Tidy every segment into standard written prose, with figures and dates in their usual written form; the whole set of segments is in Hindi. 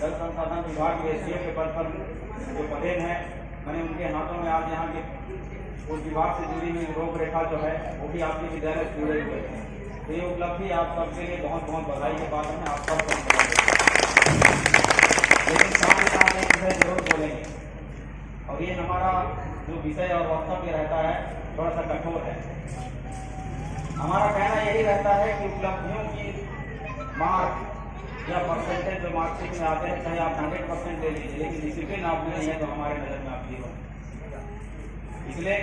जल संसाधन विभाग के एसडीओ के पद पर जो पदेन हैं, मैंने उनके हाथों में आज यहाँ के उस विभाग से जुड़ी हुई रूपरेखा जो है वो भी आपके विद्यालय से जुड़े हुए हैं। तो ये उपलब्धि आप सबके लिए बहुत बहुत बधाई के बात है। आप सब लेकिन साथ ही साथ एक विषय जरूर बोलेंगे, और ये हमारा जो विषय और वक्तव्य रहता है थोड़ा सा कठोर है। हमारा कहना यही रहता है कि उपलब्धियों की मार्क या परसेंटेज जो मार्कशीट में आते हैं, चाहे आप 100% ले लीजिए, लेकिन डिसिप्लिन आप नहीं है तो हमारे नज़र में आप जीरो। इसलिए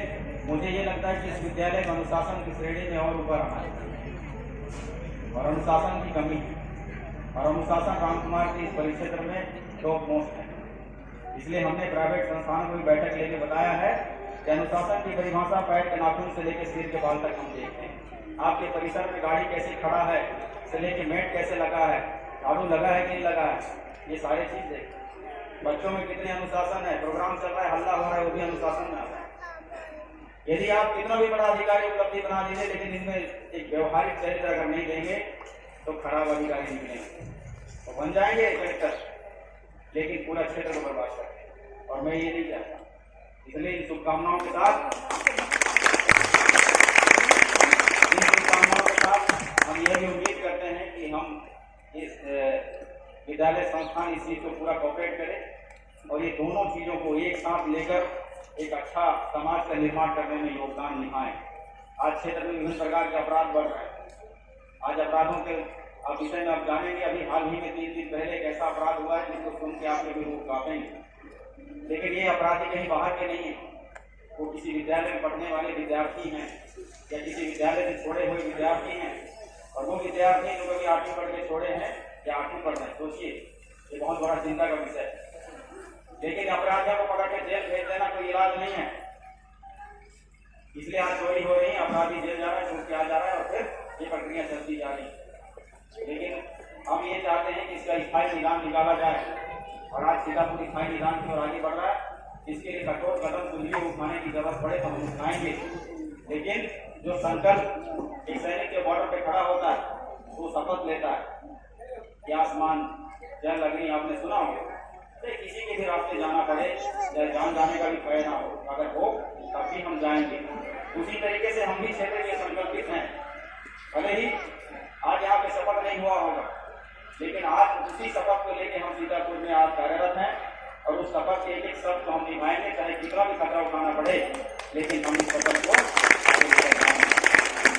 मुझे ये लगता है कि इस विद्यालय में अनुशासन की श्रेणी में और ऊपर आना है, और अनुशासन की कमी है, और अनुशासन राम कुमार के इस परिक्षेत्र में टॉप मोस्ट है। इसलिए हमने प्राइवेट संस्थानों को भी बैठक लेके बताया है कि अनुशासन की परिभाषा पैर के नाखून से लेकर सिर के बाल तक हम देखते हैं। आपके परिसर में गाड़ी कैसे खड़ा है से लेके मेट कैसे लगा है, झाड़ू लगा है कि नहीं लगा है, ये सारी चीज देखते। बच्चों में कितने अनुशासन है, प्रोग्राम चल रहा है, हल्ला हो रहा है, वो भी अनुशासन में आता है। यदि आप कितना भी बड़ा अधिकारी उपलब्धि बना दीजिए, लेकिन इनमें एक व्यवहारिक चरित्र अगर नहीं देंगे तो खराब अधिकारी निकलेंगे, तो बन जाएंगे कलेक्टर, लेकिन पूरा क्षेत्र को बर्बाद करते। और मैं ये नहीं चाहता, इसलिए इन शुभकामनाओं के साथ हम ये भी उम्मीद करते हैं कि हम इस विद्यालय संस्थान इस चीज को पूरा कोऑपरेट करें और ये दोनों चीजों को एक साथ लेकर एक अच्छा समाज का निर्माण करने में योगदान निभाएं। आज क्षेत्र में विभिन्न प्रकार के अपराध बढ़ रहे हैं। आज अपराधों के विषय में आप जानेंगे, अभी हाल ही में 3 दिन पहले एक ऐसा अपराध हुआ है जिसको सुन के आपके भी रूप कांपेंगे। लेकिन ये अपराधी कहीं बाहर के नहीं है, वो किसी विद्यालय में पढ़ने वाले विद्यार्थी हैं या किसी विद्यालय से छोड़े हुए विद्यार्थी हैं, और वो विद्यार्थी जो कभी 8वीं पढ़ के छोड़े हैं या 8वीं पढ़ रहे हैं। सोचिए, ये बहुत बड़ा चिंता का विषय है। लेकिन अपराधियों को पकड़ के जेल भेज देना कोई इलाज नहीं है। इसलिए आज चोरी हो रही है, अपराधी जेल जा रहा है, छूट के आ जा रहा है, और फिर ये प्रक्रिया चलती जा रही है। लेकिन हम ये चाहते हैं कि इसका स्थायी निदान निकाला जाए, और आज सीतापुर स्थायी निदान की ओर आगे बढ़ रहा है। इसके लिए कठोर कदम कुछ भी उठाने की जरूरत पड़े तो हम उठाएंगे। लेकिन जो संकल्प एक सैनिक के बॉर्डर पे खड़ा होता है, वो शपथ लेता है कि आसमान जल अग्नि, आपने सुना होगा, किसी के भी रास्ते जाना पड़े, चाहे जान जाने का भी भय ना हो, अगर हो तब भी हम जाएंगे। उसी तरीके से हम भी क्षेत्र में संकल्पित हैं। भले ही आज यहाँ पे शपथ नहीं हुआ होगा, लेकिन आज उसी शपथ को लेकर हम सीतापुर में आज कार्यरत हैं, और उस शपथ के एक शब्द को हम निभाएंगे, चाहे कितना भी खतरा उठाना पड़े, लेकिन हम इस शपथ को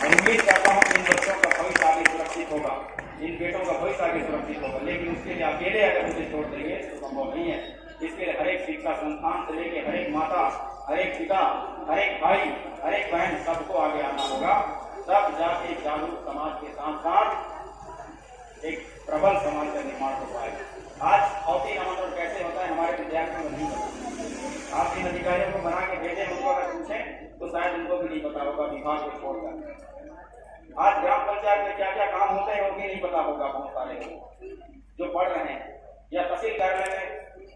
उम्मीद करता हूँ इन बच्चों का भविष्य आगे सुरक्षित होगा, इन बेटों का भविष्य आगे सुरक्षित होगा। लेकिन उसके लिए अकेले अगर मुझे छोड़ देंगे तो संभव नहीं है। इसके लिए हर एक शिक्षा संस्थान से लेकर हर एक माता, हर एक पिता, हर एक भाई, हर एक बहन, सबको आगे आना होगा। तब जाके एक जागरूक समाज के साथ साथ एक प्रबल समाज का निर्माण हो पाएगा। आज भौतिक नमन कैसे होता है हमारे विद्यार्थियों को नहीं पता। आप इन अधिकारियों को बना के भेजे, उनको अगर पूछें तो शायद उनको भी नहीं पता होगा, विभाग को छोड़कर। आज ग्राम पंचायत में क्या क्या काम होते हैं वो भी नहीं पता होगा बहुत सारे लोग जो पढ़ रहे हैं, या तहसील कार्यालय में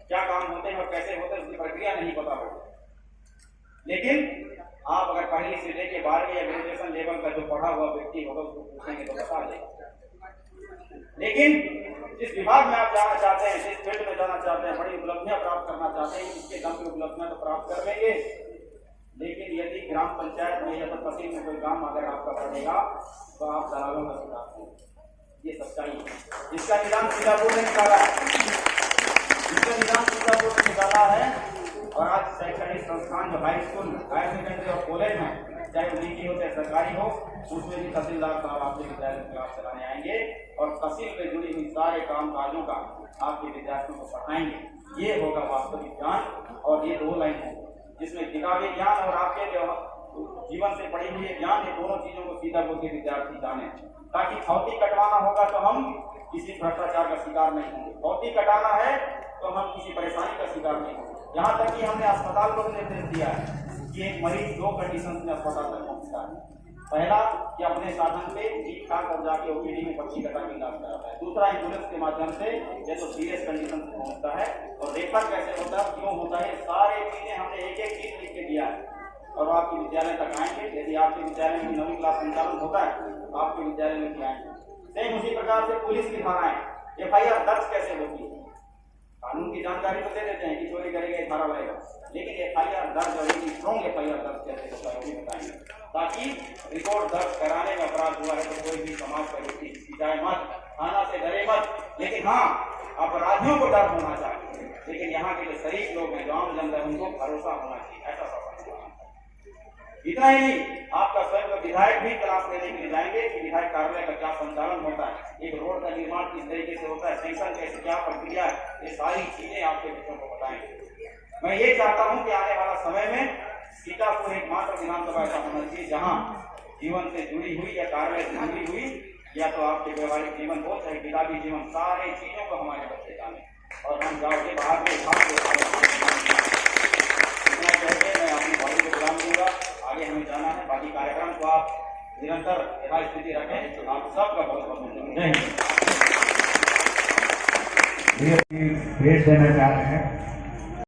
क्या काम होते हैं और कैसे होते हैं उसकी प्रक्रिया नहीं पता होगा। लेकिन आप अगर पहली से लेके 12वीं या ग्रेजुएशन लेवल का जो पढ़ा हुआ व्यक्ति होगा उसको पूछेंगे तो बता देगा। लेकिन जिस विभाग में आप जाना चाहते हैं, जिस फील्ड में जाना चाहते हैं, बड़ी उपलब्धियां प्राप्त करना चाहते हैं, इसके दम पे उपलब्धियां तो प्राप्त कर लेंगे। लेकिन यदि ग्राम पंचायत में या तो तहसील में कोई काम अगर आपका पड़ेगा तो आप दलालों का शिकार होंगे। ये सच्चाई है। इसका निदान सीतापुर ने निकाला है, इसका निदान सीतापुर ने निकाला है। और आज शैक्षणिक संस्थान जो हाई स्कूल, हायर सेकेंडरी और कॉलेज हैं, चाहे वो निजी हो चाहे सरकारी हो, उसमें भी तहसीलदार साहब आपके विद्यालय में क्लास चलाने आएंगे और तहसील में जुड़ी हुई सारे काम काजों का आपके विद्यार्थियों को पढ़ाएंगे। ये होगा वास्तविक ज्ञान। और ये 2 लाइन है जिसमें किताबी ज्ञान और आपके जीवन से पढ़ी हुई ज्ञान, ये दोनों चीजों को सीतापुर के विद्यार्थी जाने, ताकि भौतिक कटवाना होगा तो हम किसी भ्रष्टाचार का शिकार नहीं होंगे। भौतिक कटाना है तो हम किसी परेशानी का शिकार नहीं होंगे। यहाँ तक कि हमने अस्पताल को भी निर्देश दिया है कि एक मरीज 2 कंडीशन में अस्पताल तक पहुँचता है। पहला कि अपने साधन पे ठीक ठाक और जाके ओपीडी में पर्ची कटा के इलाज कराता है। दूसरा एम्बुलेंस के माध्यम से ये तो सीरियस कंडीशन से पहुँचता है। और रेफर कैसे होता है, क्यों होता है, सारे चीजें हमने एक एक चीज लिख के दिया है और आपके विद्यालय तक आएंगे। यदि आपके विद्यालय में 9वीं क्लास संचालन होता है तो आपके विद्यालय में भी आएंगे। सेम उसी प्रकार से पुलिस की धाराएं, FIR दर्ज कैसे होती है, कानून की जानकारी तो दे देते हैं कि चोरी करेंगे 18 रहेगा, लेकिन FIR दर्ज और एक स्ट्रॉन्ग FIR दर्ज कैसे होता है वो भी बताएंगे, ताकि रिपोर्ट दर्ज कराने में अपराध हुआ है तो कोई भी समाज का व्यक्ति जाए मत, थाना से डरे मत, लेकिन हाँ अपराधियों को डर होना चाहिए, लेकिन यहाँ के जो शरीफ लोग हैं, जो आम जनता है, उनको भरोसा होना चाहिए। ऐसा सब इतना ही नहीं, आपका स्वयं का विधायक भी क्लास लेने के लिए जाएंगे कि विधायक कार्यालय का क्या संचालन होता है, एक रोड का निर्माण किस तरीके से होता है, सेंक्शन कैसे, क्या प्रक्रिया है, ये सारी चीजें आपके बच्चों को बताएंगे। मैं ये चाहता हूँ कि आने वाला समय में सीतापुर एकमात्र विधानसभा ऐसा होना चाहिए जहाँ जीवन से जुड़ी हुई या कार्यालय से जुड़ी हुई या तो आपके व्यवहारिक जीवन हो चाहे किताबी जीवन, सारे चीजों को हमारे बच्चे जाने और हम जाओ के बाहर में इतना कहते मैं अपनी बॉडी को बुला दूंगा, आगे हमें जाना है। बाकी कार्यक्रम को आप निरंतर यथास्थिति रखें, तो आप सबका बहुत बहुत धन्यवाद। भेंट देना चाह रहे हैं।